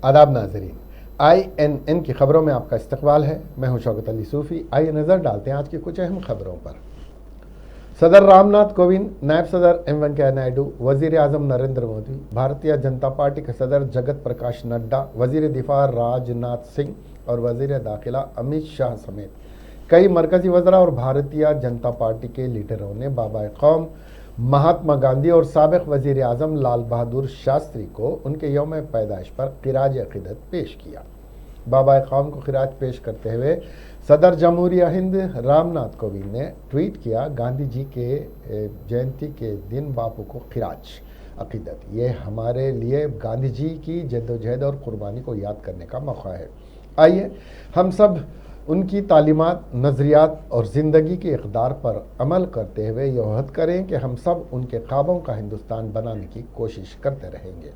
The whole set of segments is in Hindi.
आदाब नाजरीन, INN की खबरों में आपका इस्तकबाल है। मैं हूं शौकत अली सूफ़ी। आइए नज़र डालते हैं आज की कुछ अहम खबरों पर। सदर रामनाथ कोविंद, नायब सदर एम वेंकैया नायडू, वज़ीर आज़म नरेंद्र मोदी, भारतीय जनता पार्टी के सदर जगत प्रकाश नड्डा, वज़ीर दिफा राजनाथ सिंह और वज़ीर दाखिला अमित शाह समेत कई मरकजी वज़रा और भारतीय जनता पार्टी के लीडरों ने बाबा कौम महात्मा गांधी और साबिक वज़ीर आज़म लाल बहादुर शास्त्री को उनके यौम पैदाइश पर खिराज अक़ीदत पेश किया। बाबा कौम को खिराज पेश करते हुए सदर जमहूरिया हिंद रामनाथ कोविंद ने ट्वीट किया, गांधी जी के जयंती के दिन बापू को खिराज अक़ीदत। ये हमारे लिए गांधी जी की जद्दोजहद और कुर्बानी को याद करने का मौका है। आइए हम सब उनकी तालीमात, नज़रियात और ज़िंदगी के इक़दार पर अमल करते हुए ये अहद करें कि हम सब उनके ख्वाबों का हिंदुस्तान बनाने की कोशिश करते रहेंगे।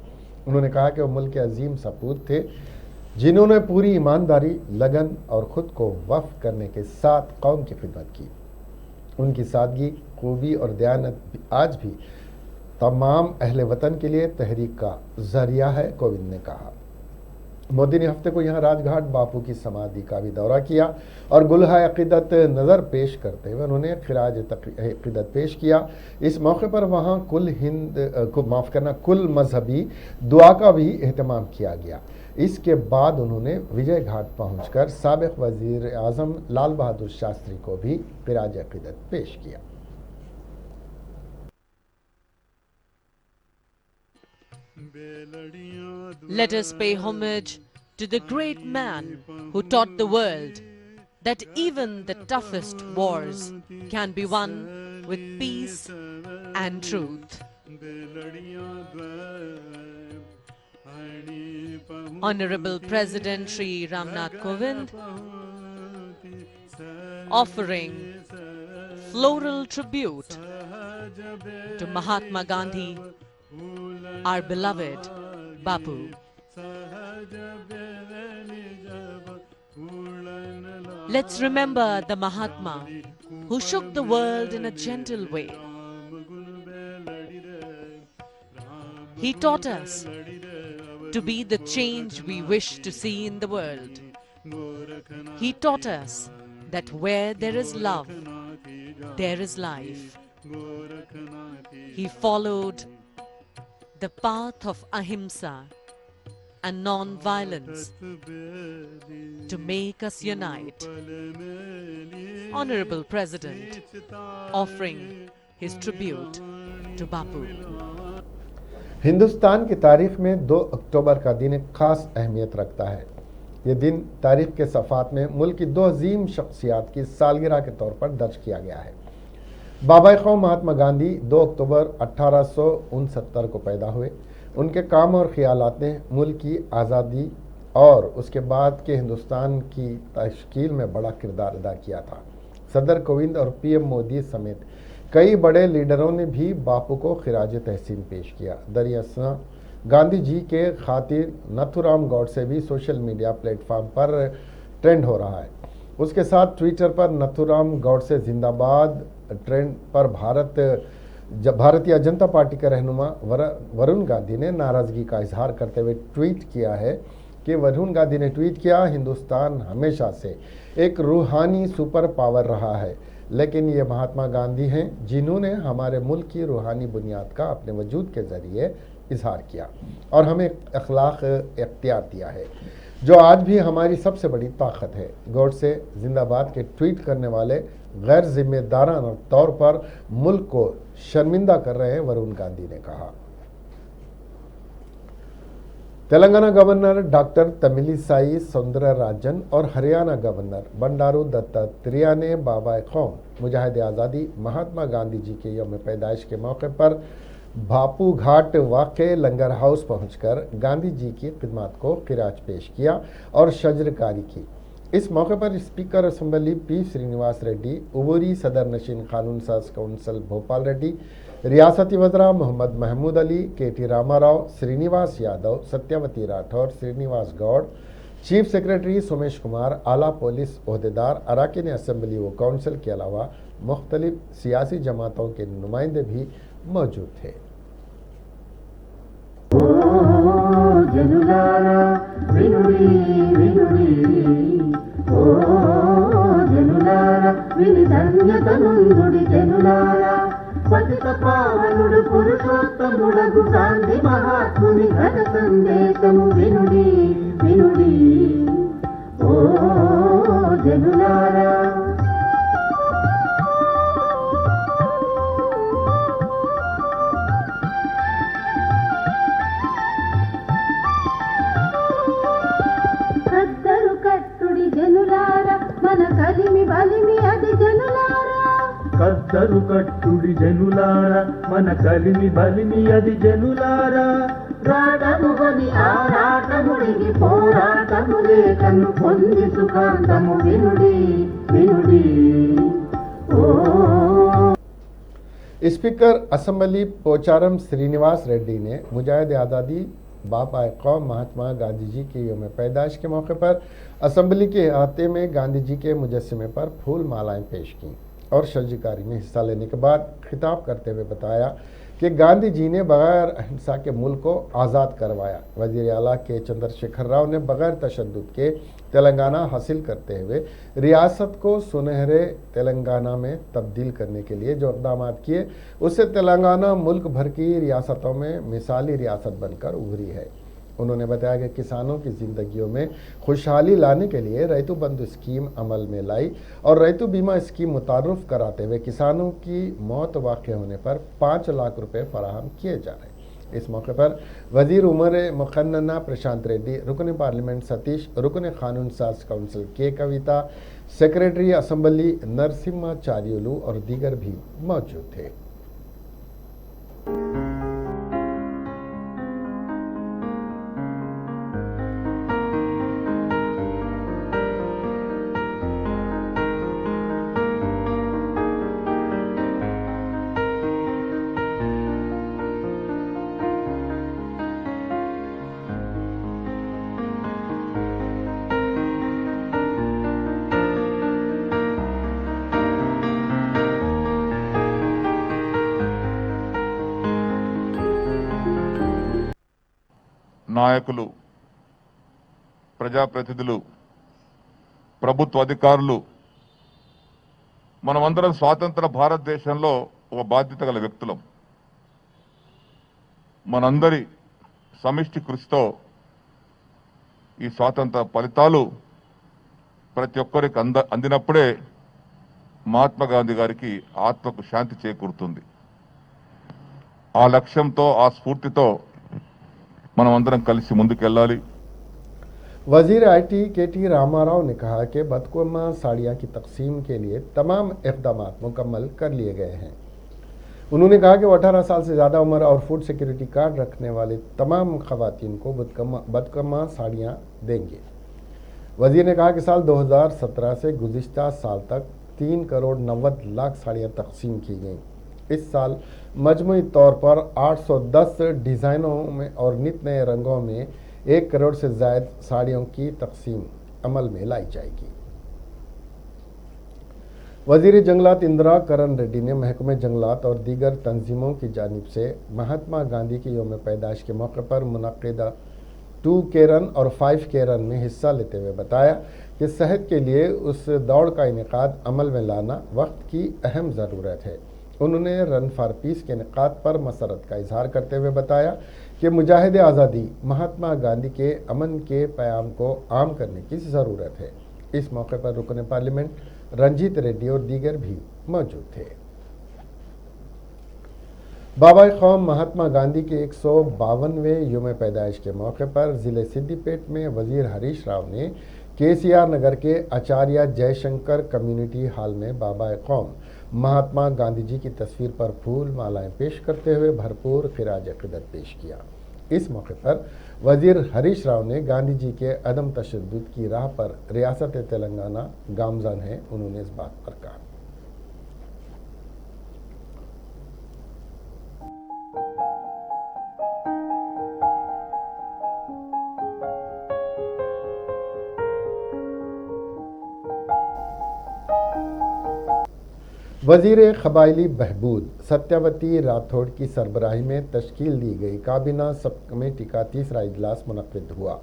उन्होंने कहा कि वो मुल्क के अजीम सपूत थे जिन्होंने पूरी ईमानदारी, लगन और ख़ुद को वफ़ करने के साथ कौम की खिदमत की। उनकी सादगी, खूबी और दयानत आज भी तमाम अहले वतन के लिए तहरीक का ज़रिया है, कोविंद ने कहा। मोदी ने हफ्ते को यहाँ राजघाट बापू की समाधि का भी दौरा किया और गुलहा अक़ीदत नज़र पेश करते हुए उन्होंने खिराज अक़ीदत पेश किया। इस मौके पर वहाँ कुल मजहबी दुआ का भी एहतमाम किया गया। इसके बाद उन्होंने विजय घाट पहुँचकर साबिक़ वज़ीर आज़म लाल बहादुर शास्त्री को भी खिराज अक़ीदत पेश किया। Let us pay homage to the great man who taught the world that even the toughest wars can be won with peace and truth. Honorable President Shri Ramnath Kovind offering floral tribute to Mahatma Gandhi, our beloved Bapu. Let's remember the Mahatma who shook the world in a gentle way. He taught us to be the change we wish to see in the world. He taught us that where there is love, there is life. He followed the path of ahimsa and non-violence to make us unite. Honorable President offering his tribute to Bapu. Hindustan की तारीख में 2 अक्टूबर का दिन एक ख़ास अहमियत रखता है। ये दिन तारीख के सफ़ात में मुल्क की 2 अजीम शख्सियात की सालगिरह के तौर पर दर्ज किया गया है। बाबा कौम महात्मा गांधी 2 अक्टूबर 1869 को पैदा हुए। उनके काम और ख़यालात ने मुल्क की आज़ादी और उसके बाद के हिंदुस्तान की तश्कील में बड़ा किरदार अदा किया था। सदर कोविंद और PM मोदी समेत कई बड़े लीडरों ने भी बापू को खिराज तहसीन पेश किया। दरियासना गांधी जी के खातिर नथुराम गौडसे भी सोशल मीडिया प्लेटफॉर्म पर ट्रेंड हो रहा है। उसके साथ ट्विटर पर नथुराम गौडसे जिंदाबाद ट्रेंड पर भारतीय जनता पार्टी के रहनुमा वरुण गांधी ने नाराज़गी का इजहार करते हुए ट्वीट किया है कि वरुण गांधी ने ट्वीट किया, हिंदुस्तान हमेशा से एक रूहानी सुपर पावर रहा है, लेकिन ये महात्मा गांधी हैं जिन्होंने हमारे मुल्क की रूहानी बुनियाद का अपने वजूद के ज़रिए इजहार किया और हमें अखलाक इख्तियार दिया है, जो आज भी हमारी सबसे बड़ी ताकत है। गौडसे जिंदाबाद के ट्वीट करने वाले गैर जिम्मेदाराना तौर पर मुल्क को शर्मिंदा कर रहे हैं, वरुण गांधी ने कहा। तेलंगाना गवर्नर डॉक्टर तमिलिसाई सौंदरराजन और हरियाणा गवर्नर बंडारू दत्तात्रेय ने बाबा कौम मुजाहिद आज़ादी महात्मा गांधी जी के यौम पैदाइश के मौके पर बापू घाट वाक़े लंगर हाउस पहुंचकर गांधी जी की खिदमत को खिराज पेश किया और शजरकारी की। इस मौके पर speaker assembly P Srinivas Reddy, उबूरी सदर नशीन कानून साज कौंसिल भोपाल रेड्डी, रियासती वज़रा Mohammed Mahmood Ali, KT Rama Rao, Srinivas Yadav, Satyavathi Rathod, Srinivas Goud, chief secretary Somesh Kumar, आला पुलिस ओहदेदार, अरकान असम्बली व काउंसिल के अलावा मुख्तलिफ सियासी जमातों के नुमाइंदे भी मौजूद थे। వినుడి వినుడి ఓ జనులారా విని ధన్యతనుందుడి జనులారా పతిత పావనుడు పురుషోత్తముడగు గాంధీ మహాత్ముని ఘన సందేశము వినుడి వినుడి ఓ జనులారా కద్దరు కట్టుడి జనులారా మన కలిమి బలిమి అది జనులారా కద్దరు కట్టుడి జనులారా మన కలిమి బలిమి అది జనులారా రాటముగని ఆరాటముడికి పోరాటము లేకను పొంది సుఖాంతము వినుడి వినుడి ఓ स्पीकर असम्बली पोचारम श्रीनिवास रेड्डी ने मुजाहिद आज़ादी बापा कौम महात्मा गांधी जी के यौम पैदाइश के मौके पर असम्बली के अहाते में गांधी जी के मुजस्समे पर फूल मालाएं पेश की और शर्जीकारी में हिस्सा लेने के बाद खिताब करते हुए बताया कि गांधी जी ने बगैर अहिंसा के मुल्क को आज़ाद करवाया। वज़ीर आला के चंद्रशेखर राव ने बगैर तशद्दुद के तेलंगाना हासिल करते हुए रियासत को सुनहरे तेलंगाना में तब्दील करने के लिए जो इक़दाम किए उससे तेलंगाना मुल्क भर की रियासतों में मिसाली रियासत बनकर उभरी है। उन्होंने बताया कि किसानों की ज़िंदगियों में खुशहाली लाने के लिए रैतु बंधु स्कीम अमल में लाई और रैतु बीमा स्कीम मुतारुफ कराते हुए किसानों की मौत वाक़ होने पर 5 लाख रुपए फराहम किए जा रहे हैं। इस मौके पर वज़ीर उमर मुक़न्नना प्रशांत रेड्डी, रुकन पार्लियामेंट सतीश, रुकन कानून साज काउंसिल के कविता, सेक्रेटरी असम्बली नरसिम्हाचार्युलू और दीगर भी मौजूद थे। నాయకులు, ప్రజాప్రతినిధులు, ప్రభుత్వ అధికారులు మనమందరం స్వాతంత్ర భారతదేశంలో ఒక బాధ్యత గల వ్యక్తులం. మనందరి సమిష్టి కృషితో ఈ స్వాతంత్ర ఫలితాలు ప్రతి ఒక్కరికి అందినప్పుడే మహాత్మా గాంధీ గారికి ఆత్మకు శాంతి చేకూరుతుంది. ఆ లక్ష్యంతో, ఆ స్ఫూర్తితో మనమందరం కలిసి ముందుకెళ్ళాలి. वज़ीर IT KT रामाराव ने कहा कि बदकुमा साड़ियाँ की तकसीम के लिए तमाम इक़दाम मुकम्मल कर लिए गए हैं। उन्होंने कहा कि वो 18 साल से ज़्यादा उम्र और फूड सिक्योरिटी कार्ड रखने वाले तमाम ख़वातीन को बदकुमा साड़ियाँ देंगे। वज़ीर ने कहा कि साल 2017 से गुज़िश्ता साल तक 3 करोड़ 90 लाख साड़ियाँ तकसीम की गईं। इस साल मजमूई तौर पर 810 डिज़ाइनों में और नित नए रंगों में 1 करोड़ से ज़ायद साड़ियों की तकसीम अमल में लाई जाएगी। वज़ीर जंगलात इंदिरा करण रेड्डी ने महकमे जंगलात और दीगर तंजीमों की जानिब से महात्मा गांधी के यौम पैदाइश के मौके पर मुनक़िदा 2K रन और 5K रन में हिस्सा लेते हुए बताया कि सेहत के लिए उस दौड़ का इनेकाद अमल में लाना वक्त की अहम ज़रूरत है। उन्होंने रन फॉर पीस के इनेकाद पर मसरत का इजहार करते हुए बताया कि मुजाहिद आज़ादी महात्मा गांधी के अमन के पैगाम को आम करने की ज़रूरत है। इस मौके पर रुकन पार्लियामेंट रंजीत रेड्डी और दीगर भी मौजूद थे। बाबा कौम महात्मा गांधी के 152वें यौम पैदाइश के मौके पर ज़िले सिद्दीपेट में वज़ीर हरीश राव ने KCR नगर के आचार्य जयशंकर कम्युनिटी हॉल में बाबा कौम महात्मा गांधी जी की तस्वीर पर फूल मालाएं पेश करते हुए भरपूर खिराज अक़ीदत पेश किया। इस मौके पर वज़ीर हरीश राव ने गांधी जी के अदम तशद्दुद की राह पर रियासत तेलंगाना गामज़न है। उन्होंने इस बात पर कहा, वज़ीर क़बायली बहबूद सत्यवती राठौड़ की सरबराही में तश्कील दी गई काबीना सब कमेटी का तीसरा इजलास मुनक़्क़िद हुआ।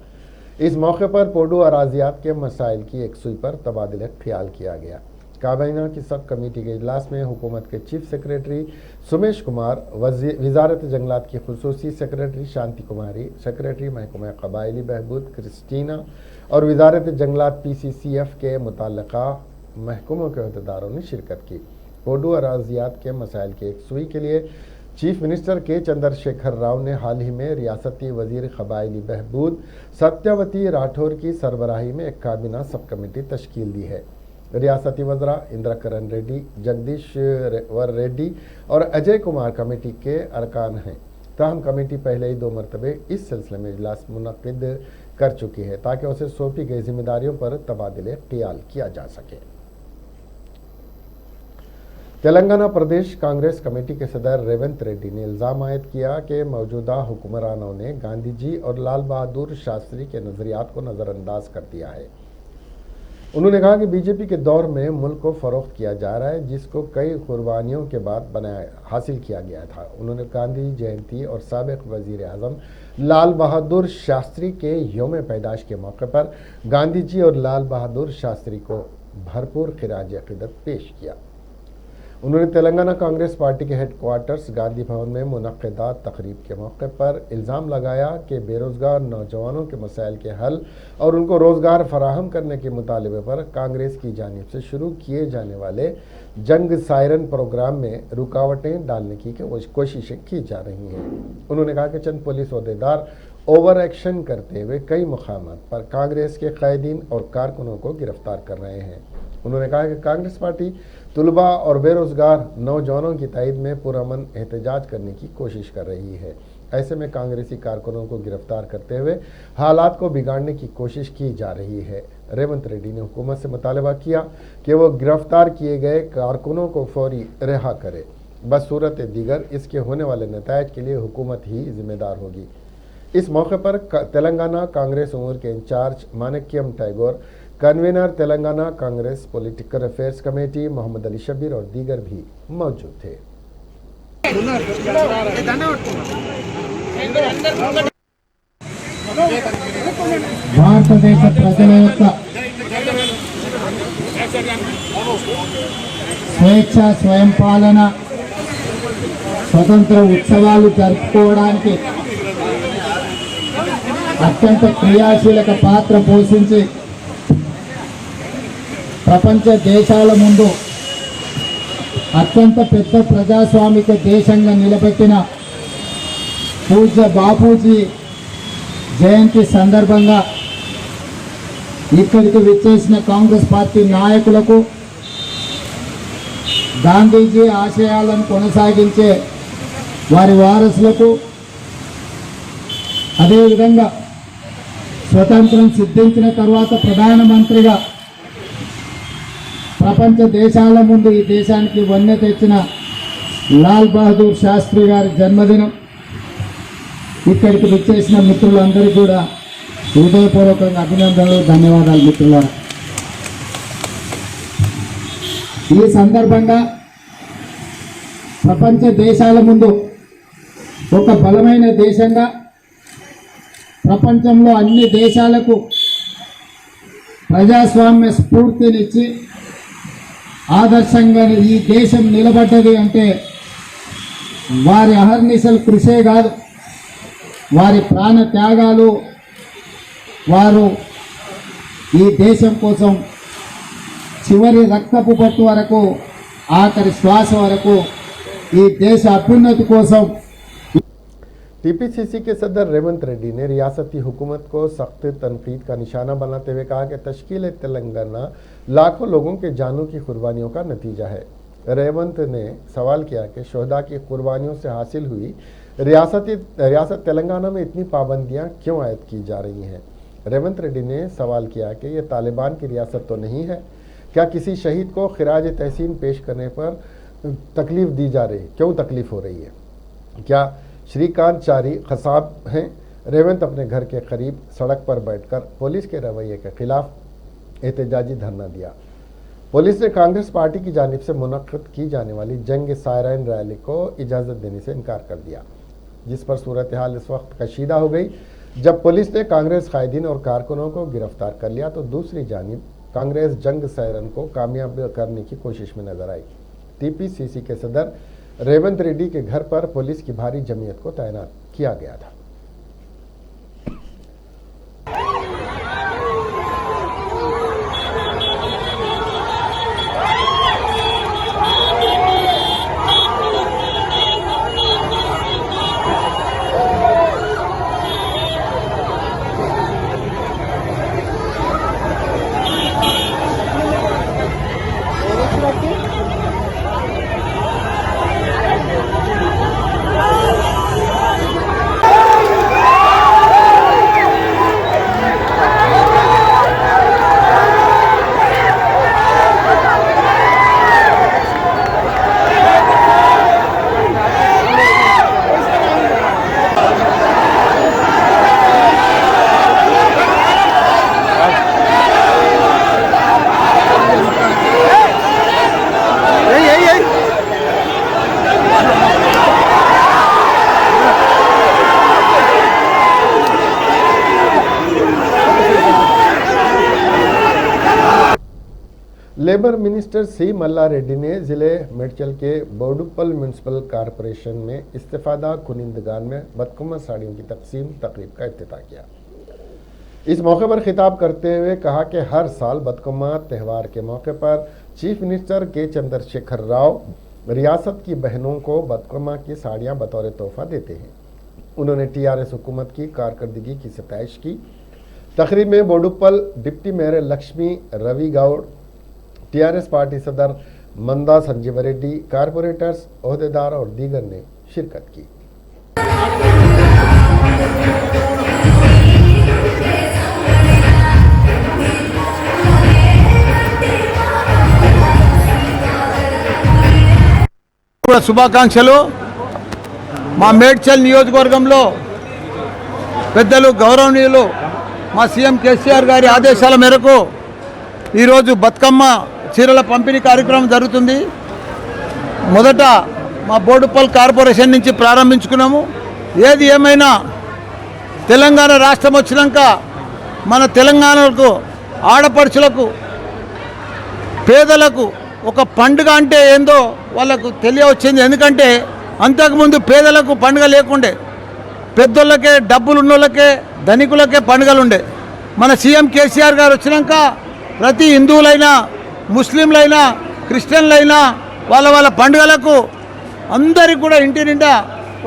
इस मौके पर पोडू अराजियात के मसाइल की एक सुई पर तबादला ख्याल किया गया। काबीना की सब कमेटी के इजलास में हुकूमत के चीफ सेक्रेटरी सुमेश कुमार, वजारत जंगलात की खुसूसी सेक्रेटरी शांति कुमारी, सेक्रेटरी महकमा कबायली बहबूद क्रिस्टीना और वजारत जंगलात PCCF के मुतल्लिका महकमों के अहदेदारों ने शिरकत की। पोडू अराजियात के मसाइल की एक सुई के लिए चीफ मिनिस्टर के चंद्रशेखर राव ने हाल ही में रियासती वजीर कबायली बहबूद सत्यवती राठौर की सरबराही में एक काबीना सब कमेटी तश्कील दी है। रियासती वज़रा इंद्रकरण रेड्डी, जगदीश वर रेड्डी और अजय कुमार कमेटी के अरकान हैं। ताहम कमेटी पहले ही 2 मरतबे इस सिलसिले में इजलास मुनक्किद कर चुकी है ताकि उसे सौंपी गई जिम्मेदारियों पर तबादले ख्याल किया जा सके। तेलंगाना प्रदेश कांग्रेस कमेटी के सदर रेवंत रेड्डी ने इल्ज़ाम आयद किया कि मौजूदा हुक्मरानों ने गांधी जी और लाल बहादुर शास्त्री के नज़रियात को नज़रअंदाज कर दिया है। उन्होंने कहा कि बीजेपी के दौर में मुल्क को फ़रोख्त किया जा रहा है, जिसको कई कुर्बानियों के बाद हासिल किया गया था। उन्होंने गांधी जयंती और साबिक़ वज़ीर आज़म लाल बहादुर शास्त्री के यौम पैदाश के मौके पर गांधी जी और लाल बहादुर शास्त्री को भरपूर खिराज अक़ीदत पेश किया। उन्होंने तेलंगाना कांग्रेस पार्टी के हेडक्वार्टर्स गांधी भवन में मुनक़्क़िदा तकरीब के मौके पर इल्ज़ाम लगाया कि बेरोज़गार नौजवानों के मसाइल के हल और उनको रोज़गार फराहम करने के मुतालबे पर कांग्रेस की जानिब से शुरू किए जाने वाले जंग सायरन प्रोग्राम में रुकावटें डालने की कोशिशें की जा रही हैं। उन्होंने कहा कि चंद पुलिस अहदेदार ओवर एक्शन करते हुए कई मुकामात पर कांग्रेस के कैदीन और कारकुनों को गिरफ्तार कर रहे हैं। उन्होंने कहा कि कांग्रेस पार्टी तुलबा और बेरोज़गार नौजवानों की तायद में पुरअमन एहतजाज करने की कोशिश कर रही है। ऐसे में कांग्रेसी कारकुनों को गिरफ्तार करते हुए हालात को बिगाड़ने की कोशिश की जा रही है। रेवंत रेड्डी ने हुकूमत से मुतालबा किया कि वो गिरफ्तार किए गए कारकुनों को फौरी रिहा करे। बस सूरत दीगर इसके होने वाले नतायज के लिए हुकूमत ही जिम्मेदार होगी। इस मौके पर तेलंगाना कांग्रेस उमूर के in charge Manickam Tagore, convener Telangana Congress political affairs committee Mohammed Ali Shabbir और दीगर भी मौजूद थे। భారతదేశ ప్రజల యొక్క స్వేచ్ఛ, స్వయం పాలన, స్వతంత్ర ఉత్సవాలు జరుపుకోవడానికి అత్యంత క్రియాశీలక పాత్ర పోషించి ప్రపంచ దేశాల ముందు అత్యంత పెద్ద ప్రజాస్వామిక దేశంగా నిలబెట్టిన పూజ్య బాపూజీ జయంతి సందర్భంగా ఇక్కడికి విచ్చేసిన కాంగ్రెస్ పార్టీ నాయకులకు, గాంధీజీ ఆశయాలను కొనసాగించే వారి వారసులకు, అదేవిధంగా స్వతంత్రం సిద్ధించిన తర్వాత ప్రధానమంత్రిగా ప్రపంచ దేశాల ముందు ఈ దేశానికి వన్నె తెచ్చిన లాల్ బహదూర్ శాస్త్రి గారి జన్మదినం. ఇక్కడికి విచ్చేసిన మిత్రులందరికీ కూడా హృదయపూర్వకంగా అభినందనలు, ధన్యవాదాలు మిత్రులారా. ఈ సందర్భంగా ప్రపంచ దేశాల ముందు ఒక బలమైన దేశంగా, ప్రపంచంలో అన్ని దేశాలకు ప్రజాస్వామ్య స్ఫూర్తినిచ్చి ఆదర్శంగా ఈ దేశం నిలబడ్డది అంటే వారి అహర్నిశల కృషే కాదు, వారి ప్రాణ త్యాగాలు, వారు ఈ దేశం కోసం చివరి రక్తపు పట్టు వరకు, ఆఖరి శ్వాస వరకు ఈ దేశ అభ్యున్నతి కోసం. TPCC के सदर रेवंत रेड्डी ने रियासती हुकूमत को सख्त तनकीद का निशाना बनाते हुए कहा कि तश्कील तेलंगाना लाखों लोगों के जानों की कुर्बानियों का नतीजा है। रेवंत ने सवाल किया कि शोहदा की कुर्बानियों से हासिल हुई रियासत तेलंगाना में इतनी पाबंदियां क्यों आयद की जा रही हैं। रेवंत रेड्डी ने सवाल किया कि यह तालिबान की रियासत तो नहीं है, क्या किसी शहीद को खिराज तहसीन पेश करने पर तकलीफ दी जा रही, क्यों तकलीफ हो रही है, क्या श्रीकांत चारी खसाब हैं। रेवंत अपने घर के करीब सड़क पर बैठकर पुलिस के रवैये के खिलाफ एहतजाजी धरना दिया। पुलिस ने कांग्रेस पार्टी की जानिब से मुनक्किद की जाने वाली जंग सायरन रैली को इजाज़त देने से इनकार कर दिया, जिस पर सूरत हाल इस वक्त कशीदा हो गई। जब पुलिस ने कांग्रेस कायदीन और कारकुनों को गिरफ्तार कर लिया तो दूसरी जानिब कांग्रेस जंग सैरन को कामयाब करने की कोशिश में नजर आई। टीपीसीसी के सदर रेवंत रेड्डी के घर पर पुलिस की भारी जमीयत को तैनात किया गया था। लेबर मिनिस्टर सी मल्ला रेड्डी ने जिले मेडचल के बोडुप्पल म्यूनसिपल कॉरपोरेशन में इस्तीफादा कुनिंदगान में बदकुमा साड़ियों की तकसीम तकरीब का इफ्तिताह किया। इस मौके पर खिताब करते हुए कहा कि हर साल बदकुमा त्यौहार के मौके पर चीफ मिनिस्टर के चंद्रशेखर राव रियासत की बहनों को बदकुमा की साड़ियां बतौर तोहफा देते हैं। उन्होंने टीआरएस हुकूमत की कारकर्दगी की सताइश की। तकरीब में Boduppal deputy mayor Lakshmi Ravi Goud, TRS party सदर मंदा संजीव रेड्डी, कारपोरेटर्स, ओहदेदार और दीगर ने शिरकत की। శుభాకాంక్షలు। మా మేడ్చల్ నియోజకవర్గంలో పెద్దలు గౌరవనీయులు మా సీఎం కేసీఆర్ గారి ఆదేశాల మేరకు ఈరోజు బతుకమ్మ చీరల పంపిణీ కార్యక్రమం జరుగుతుంది। మొదట మా బోడుప్పల్ కార్పొరేషన్ నుంచి ప్రారంభించుకున్నాము। ఏది ఏమైనా తెలంగాణ రాష్ట్రం వచ్చినాక మన తెలంగాణకు ఆడపడుచులకు పేదలకు ఒక పండుగ అంటే ఏందో వాళ్ళకు తెలియవచ్చింది। ఎందుకంటే అంతకుముందు పేదలకు పండుగ లేకుండే, పెద్దోళ్ళకే డబ్బులు ఉన్నోళ్ళకే ధనికులకే పండుగలు ఉండే। మన సీఎం కేసీఆర్ గారు వచ్చినాక ప్రతి హిందువులైనా ముస్లింలైనా క్రిస్టియన్లైనా వాళ్ళ వాళ్ళ పండుగలకు అందరికి కూడా ఇంటి నిండా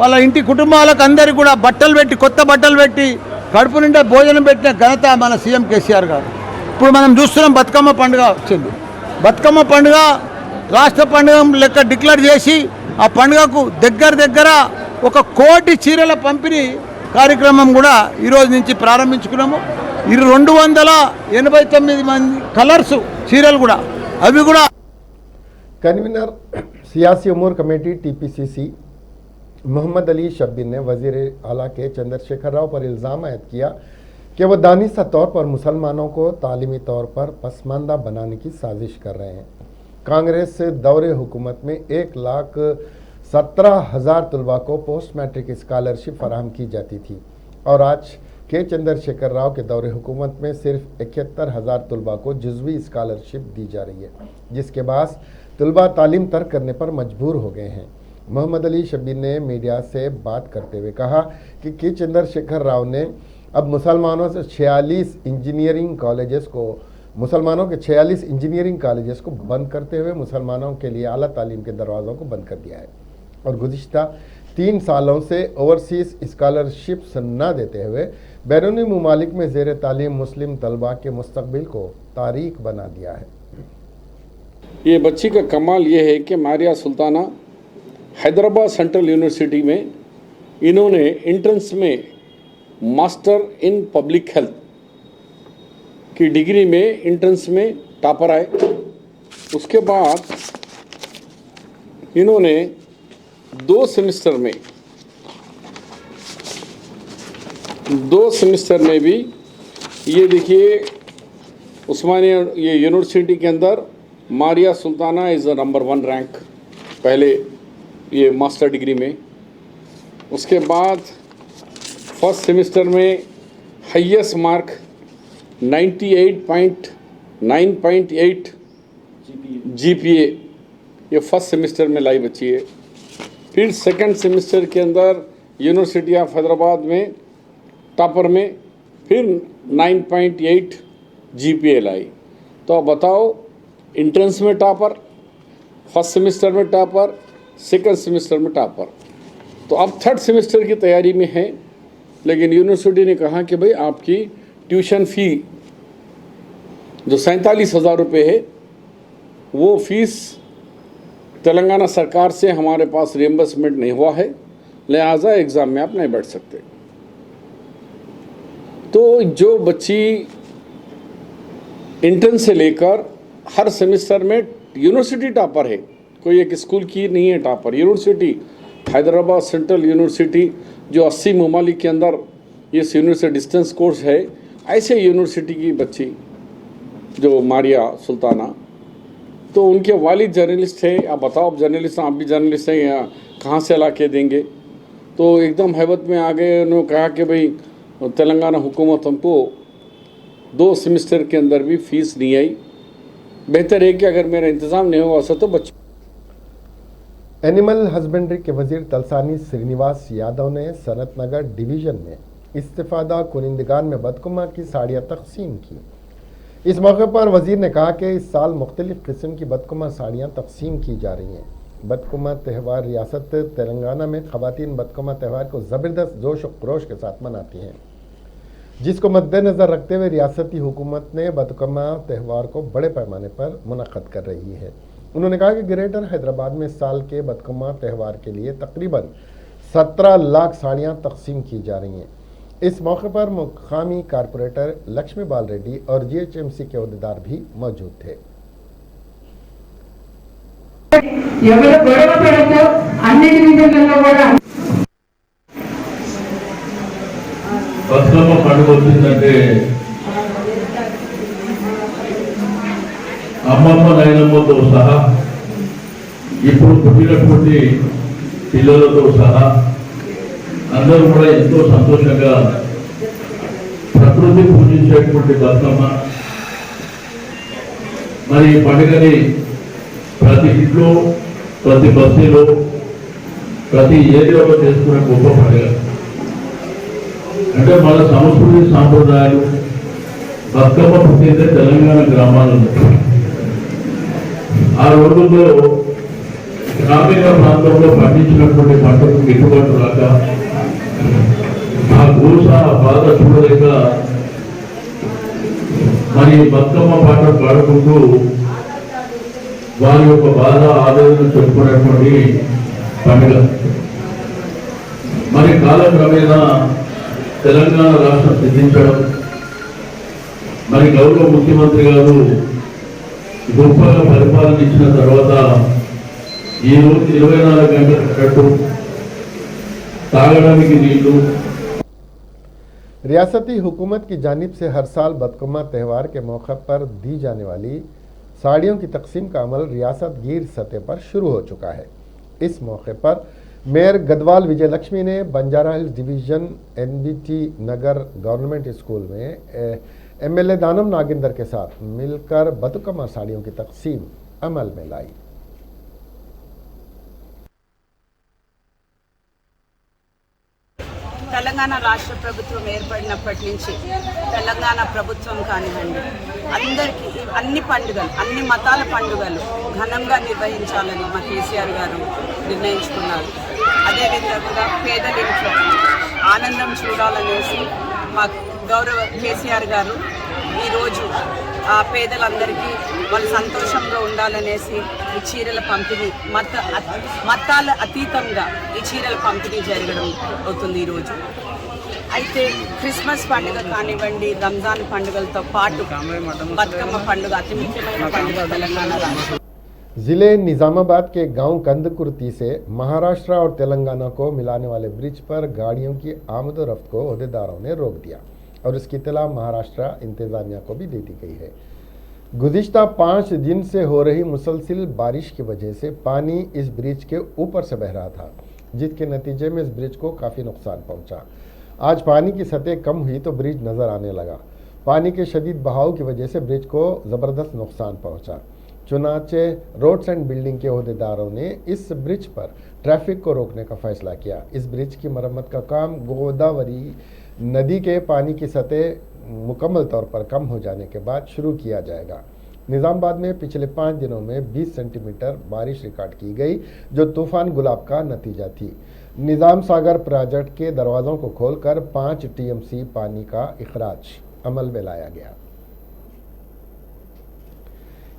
వాళ్ళ ఇంటి కుటుంబాలకు అందరికి కూడా బట్టలు పెట్టి, కొత్త బట్టలు పెట్టి, కడుపు నిండా భోజనం పెట్టిన ఘనత మన సీఎం కేసీఆర్ గారు। ఇప్పుడు మనం చూస్తున్నాం బతుకమ్మ పండుగ వచ్చింది। బతుకమ్మ పండుగ రాష్ట్ర పండుగ లెక్క డిక్లేర్ చేసి ఆ పండుగకు దగ్గర 1 కోటి చీరల పంపిణీ కార్యక్రమం కూడా ఈరోజు నుంచి ప్రారంభించుకున్నాము। 289 మంది కలర్స్ చీరలు కూడా అవి కూడా। कन्वीनर सियासी उमूर कमेटी टीपीसीसी मोहम्मद अली शब्बीर ने वजीर आला के चंद्रशेखर राव पर इल्ज़ाम आयद किया कि वह दानिशा तौर पर मुसलमानों को तालीमी तौर पर पसमानदा बनाने की साजिश कर रहे हैं। कांग्रेस दौरे हुकूमत में 1,17,000 तलबा को पोस्ट मैट्रिक स्कॉलरशिप फराहम की जाती थी और आज के चंद्रशेखर राव के दौरे हुकूमत में सिर्फ 71,000 तलबा को जुज़वी स्कॉलरशिप दी जा रही है, जिसके बाद तलबा तालीम तर्क करने पर मजबूर हो गए हैं। मोहम्मद अली शब्बीर ने मीडिया से बात करते हुए कहा कि के चंद्रशेखर राव ने अब मुसलमानों के 46 इंजीनियरिंग कॉलेजेस को बंद करते हुए मुसलमानों के लिए आला तालीम के दरवाज़ों को बंद कर दिया है और गुज़िश्ता 3 सालों से ओवरसीज़ स्कॉलरशिप्स न देते हुए बैरूनी ममालिक में ज़ेर तालीम मुस्लिम तलबा के मुस्तकबिल को तारीख बना दिया है। ये बच्ची का कमाल ये है कि मारिया सुल्ताना हैदराबाद सेंट्रल यूनिवर्सिटी में इन्होंने एंट्रेंस में मास्टर इन पब्लिक हेल्थ की डिग्री में एंट्रेंस में टॉपर आए। उसके बाद इन्होंने 2 सेमेस्टर में भी ये देखिए उस्मानिया ये यूनिवर्सिटी के अंदर Maria Sultana is number 1 rank पहले ये मास्टर डिग्री में। उसके बाद फर्स्ट सेमेस्टर में हाईएस्ट मार्क 98.9.8 जीपीए ये फर्स्ट सेमेस्टर में लाई बच्ची है। फिर सेकंड सेमेस्टर के अंदर यूनिवर्सिटी ऑफ हैदराबाद में टॉपर में फिर 9.8 जीपीए लाई। तो अब बताओ, इंट्रेंस में टॉपर, फर्स्ट सेमेस्टर में टॉपर, सेकंड सेमेस्टर में टॉपर। तो अब थर्ड सेमेस्टर की तैयारी में है, लेकिन यूनिवर्सिटी ने कहा कि भाई आपकी ट्यूशन फ़ी जो 47,000 रुपये है वो फीस तेलंगाना सरकार से हमारे पास रिएम्बर्समेंट नहीं हुआ है, लिहाजा एग्ज़ाम में आप नहीं बैठ सकते। तो जो बच्ची इंटर्न से लेकर हर सेमेस्टर में यूनिवर्सिटी टॉपर है, कोई एक स्कूल की नहीं है topper, university Hyderabad central university जो 80 ममालिक के अंदर ये यूनिवर्सिटी डिस्टेंस कोर्स है, ऐसे यूनिवर्सिटी की बच्ची जो मारिया सुल्ताना, तो उनके वालिद जर्नलिस्ट है। आप बताओ, जर्नलिस्ट, आप भी जर्नलिस्ट हैं, या कहाँ से ला के देंगे? तो एकदम हैबत में आ गए। उन्होंने कहा कि भाई तेलंगाना हुकूमत हमको 2 सेमेस्टर के अंदर भी फीस नहीं आई, बेहतर है कि अगर मेरा इंतज़ाम नहीं हुआ तो बच्चे। एनिमल हस्बेंड्री के वजीर तलसानी श्रीनिवास यादव ने सनत नगर डिवीज़न में इस्तिफादा कुनिंदगान में बदकुमा की साड़ियाँ तकसीम की। इस मौके पर वजीर ने कहा कि इस साल मुख्तलिफ किस्म की बदकुमा साड़ियाँ तकसीम की जा रही हैं। बदकुमा त्यौहार रियासत तेलंगाना में ख़वातीन बदकुमा त्यौहार को ज़बरदस्त जोश और खरोश के साथ मनाती हैं, जिसको मद्देनज़र रखते हुए रियासती हुकूमत ने बदकुमा त्यौहार को बड़े पैमाने पर मुनक़्क़द कर रही है। उन्होंने कहा कि ग्रेटर हैदराबाद में साल के बदकुमा त्यौहार के लिए तकरीबन 17 लाख साड़ियाँ तकसीम की जा रही हैं। इस मौके पर मुकामी कारपोरेटर लक्ष्मी बाल रेड्डी और जीएचएमसी के अहदेदार भी मौजूद थे। బతుకమ్మ పండుగ వచ్చిందంటే అమ్మమ్మ నాయనమ్మతో సహా ఇప్పుడు పుట్టినటువంటి పిల్లలతో సహా అందరూ కూడా ఎంతో సంతోషంగా ప్రకృతి పూజించేటువంటి బతుకమ్మ మరి ఈ పండుగని ప్రతి ఇంట్లో, ప్రతి బస్తీలో, ప్రతి ఏరియాలో చేసుకునే గొప్ప పండుగ. అంటే మన సంస్కృతి సాంప్రదాయాలు బతుకమ్మ పుట్టిందే తెలంగాణ గ్రామాలలో. ఆ రోజుల్లో గ్రామీణ ప్రాంతంలో పండించినటువంటి పంటకు గిట్టుబాటు రాక ఆ గోస బాధ చూడలేక మరి బతుకమ్మ పాట పాడుకుంటూ వారి యొక్క బాధ ఆవేదన చెప్పుకునేటువంటి పండుగ. మరి కాలక్రమేణా తెలంగాణ రాష్ట్రం సిద్ధించడం, మరి గౌరవ ముఖ్యమంత్రి గారు గొప్పగా పరిపాలన ఇచ్చిన తర్వాత ఈ రోజు 24 గంటల కట్టు తాగడానికి నీళ్లు. रियासती हुकूमत की जानिब से हर साल बदकुमा त्यौहार के मौके पर दी जाने वाली साड़ियों की तकसीम का अमल रियासत गिर सतह पर शुरू हो चुका है। इस मौके पर मेयर गदवाल विजय लक्ष्मी ने बंजारा हिल्स डिवीज़न एनबीटी नगर गवर्नमेंट स्कूल में एमएलए दानम नागेंद्र के साथ मिलकर बदकुमा साड़ियों की तकसीम अमल में लाई। తెలంగాణ రాష్ట్ర ప్రభుత్వం ఏర్పడినప్పటి నుంచి తెలంగాణ ప్రభుత్వం కానివ్వండి, అందరికీ అన్ని పండుగలు, అన్ని మతాల పండుగలు ఘనంగా నిర్వహించాలని మా కేసీఆర్ గారు నిర్ణయించుకున్నారు. అదేవిధంగా పేదల ఇంట్లో ఆనందం చూడాలనేసి మా గౌరవ కేసీఆర్ గారు ఈరోజు ఆ పేదలందరికీ వాళ్ళు సంతోషంగా ఉండాలనేసి ఈ చీరల పంపిణీ మతాల అతీతంగా ఈ చీరల పంపిణీ జరగడం అవుతుంది ఈరోజు. అయితే క్రిస్మస్ పండుగ కానివ్వండి, రంజాన్ పండుగలతో పాటు బతుకమ్మ పండుగ అతి ముఖ్యమైన పండుగ తెలంగాణ రాష్ట్రం. जिले निजामाबाद के गांव कंदकुर्ती से महाराष्ट्र और तेलंगाना को मिलाने वाले ब्रिज पर गाड़ियों की आमदोरफ्त को अहदेदारों ने रोक दिया और इसकी इत्तला महाराष्ट्र इंतजामिया को भी दे दी गई है। गुज़िश्ता 5 दिन से हो रही मुसलसिल बारिश की वजह से पानी इस ब्रिज के ऊपर से बह रहा था, जिसके नतीजे में इस ब्रिज को काफ़ी नुकसान पहुंचा। आज पानी की सतह कम हुई तो ब्रिज नजर आने लगा। पानी के शदीद बहाव की वजह से ब्रिज को ज़बरदस्त नुकसान पहुंचा। चुनाचे रोड्स एंड बिल्डिंग के अहदेदारों ने इस ब्रिज पर ट्रैफिक को रोकने का फैसला किया। इस ब्रिज की मरम्मत का काम गोदावरी नदी के पानी की सतह मुकम्मल तौर पर कम हो जाने के बाद शुरू किया जाएगा। निज़ामाबाद में पिछले 5 दिनों में 20 सेंटीमीटर बारिश रिकॉर्ड की गई, जो तूफान गुलाब का नतीजा थी। निज़ाम सागर प्रोजेक्ट के दरवाज़ों को खोलकर 5 टीएमसी पानी का इखराज अमल में लाया गया।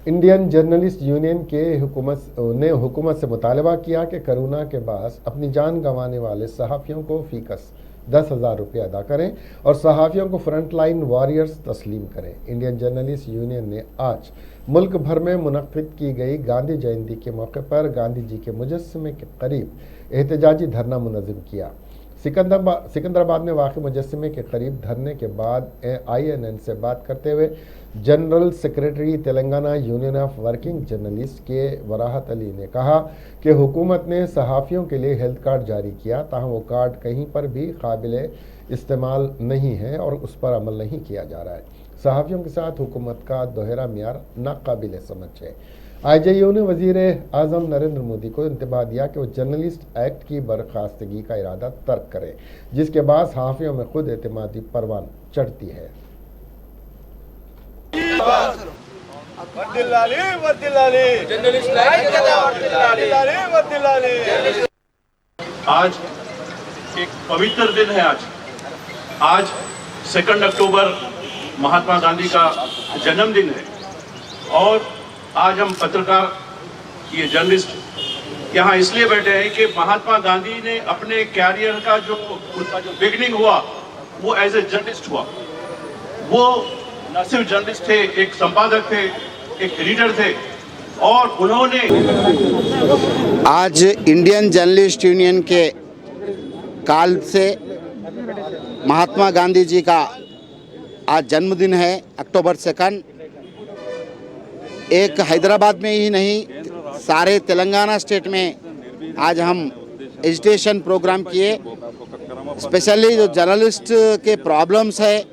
इंडियन जर्नलिस्ट यूनियन के हुकूमत से मुतालबा किया कि कोरोना के बाद अपनी जान गंवाने वाले सहाफ़ियों को फ़ीकस 10,000 रुपये अदा करें और सहाफ़ियों को फ्रंटलाइन वॉरियर्स तस्लीम करें। इंडियन जर्नलिस्ट यूनियन ने आज मुल्क भर में मुनक़्क़िद की गई गांधी जयंती के मौके पर गांधी जी के मुजस्समे के करीब एहतजाजी धरना मुनज़्ज़म किया। सिकंदराबाद में वाक़ मुजस्समे के करीब धरने के बाद INN से बात करते हुए general secretary Telangana union of working journalist के वराहत अली ने कहा कि हुकूमत ने सहाफ़ियों के लिए हेल्थ कार्ड जारी किया, ताहम वो कार्ड कहीं पर भी काबिल इस्तेमाल नहीं है और उस पर अमल नहीं किया जा रहा है। सहाफ़ियों के साथ हुकूमत का दोहरा मियार नाकाबिल समझ है। IJU ने वज़ीर आज़म नरेंद्र मोदी को इंतबाह दिया कि वो जर्नलिस्ट एक्ट की बर्खास्तगी का इरादा तर्क करें, जिसके बाद सहाफ़ियों में खुद एतमादी परवान चढ़ती है। आज एक पवित्र दिन है। आज 2 अक्टूबर महात्मा गांधी का जन्मदिन है और आज हम पत्रकार, ये जर्नलिस्ट यहाँ इसलिए बैठे हैं कि महात्मा गांधी ने अपने कैरियर का जो बिगनिंग हुआ वो एज ए जर्नलिस्ट हुआ। वो न सिर्फ जर्नलिस्ट थे, एक संपादक थे, एक रीडर थे और उन्होंने आज इंडियन जर्नलिस्ट यूनियन के काल से महात्मा गांधी जी का आज जन्मदिन है, अक्टूबर 2। एक हैदराबाद में ही नहीं, सारे तेलंगाना स्टेट में आज हम एजुटेशन प्रोग्राम किए। स्पेशली जो जर्नलिस्ट के प्रॉब्लम्स है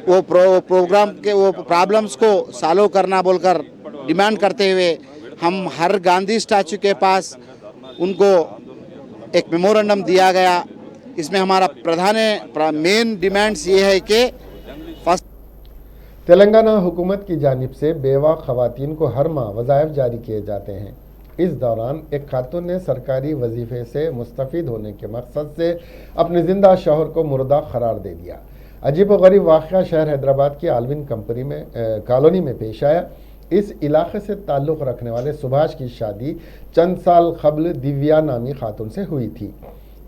वो प्रोग्राम के वो प्रॉब्लम्स को सॉल्व करना बोलकर डिमांड करते हुए हम हर गांधी स्टैचू के पास उनको एक मेमोरेंडम दिया गया। इसमें हमारा मेन डिमांड्स ये है कि फर्स्ट, तेलंगाना हुकूमत की जानिब से बेवा खवातीन को हर माह वज़ाइफ जारी किए जाते हैं। इस दौरान एक खातून ने सरकारी वजीफे से मुस्तफ़ीद होने के मकसद से अपने जिंदा शौहर को मुर्दा करार दे दिया। अजीब व गरीब वाक़या शहर हैदराबाद की आलविन कॉलोनी में पेश आया। इस इलाके से ताल्लुक़ रखने वाले सुभाष की शादी चंद साल कबल दिव्या नामी खातून से हुई थी।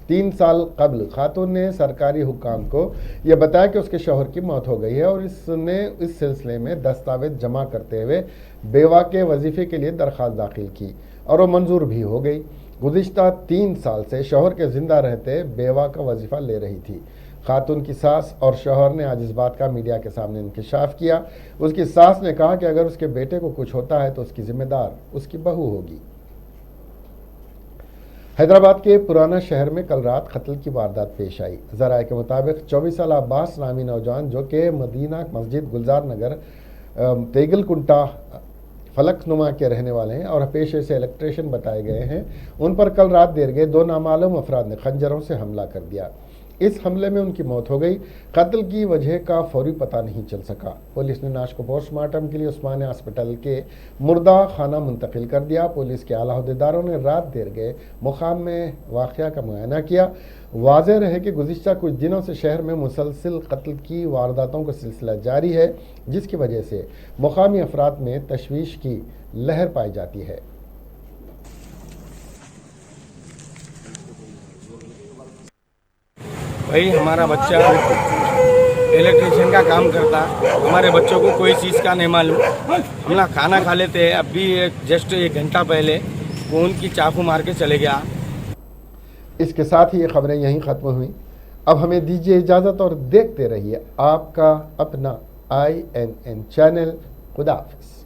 3 साल कबल खातून ने सरकारी हुकाम को यह बताया कि उसके शौहर की मौत हो गई है और इसने इस सिलसिले में दस्तावेज जमा करते हुए बेवा के वजीफे के लिए दरख्वास्त दाखिल की और वो मंजूर भी हो गई। गुज़िश्ता 3 साल से शौहर के ज़िंदा रहते बेवा का वजीफ़ा ले रही थी। खातून की सास और शौहर ने आज इस बात का मीडिया के सामने इंकशाफ किया। उसकी सास ने कहा कि अगर उसके बेटे को कुछ होता है तो उसकी जिम्मेदार उसकी बहू होगी। हैदराबाद के पुराना शहर में कल रात कत्ल की वारदात पेश आई। ज़राए के मुताबिक 24 साल अब्बास नामी नौजवान जो कि मदीना मस्जिद गुलजार नगर तेगलकुंटा फलकनुमा के रहने वाले हैं और पेशे से इलेक्ट्रिशियन बताए गए हैं, उन पर कल रात देर गए 2 नामालूम अफराद ने खंजरों से हमला कर दिया। इस हमले में उनकी मौत हो गई। कत्ल की वजह का फौरी पता नहीं चल सका। पुलिस ने लाश को पोस्टमार्टम के लिए उस्मानिया हॉस्पिटल के मुर्दा खाना मुंतकिल कर दिया। पुलिस के आला अहदेदारों ने रात देर गए मुकाम में वाक़या का मुआयना किया। वाज़ेह रहे कि गुज़िश्ता कुछ दिनों से शहर में मुसलसिल कत्ल की वारदातों का सिलसिला जारी है, जिसकी वजह से मुकामी अफराद में तशवीश की लहर पाई जाती है। भाई हमारा बच्चा इलेक्ट्रिशियन का काम करता, हमारे बच्चों को कोई चीज़ का नहीं मालूम। हम ना खाना खा लेते हैं, अभी जस्ट 1 घंटा पहले वो उनकी चाकू मार के चले गया। इसके साथ ही ये खबरें यहीं ख़त्म हुई। अब हमें दीजिए इजाज़त और देखते रहिए आपका अपना INN चैनल। खुदा हाफ़िज़।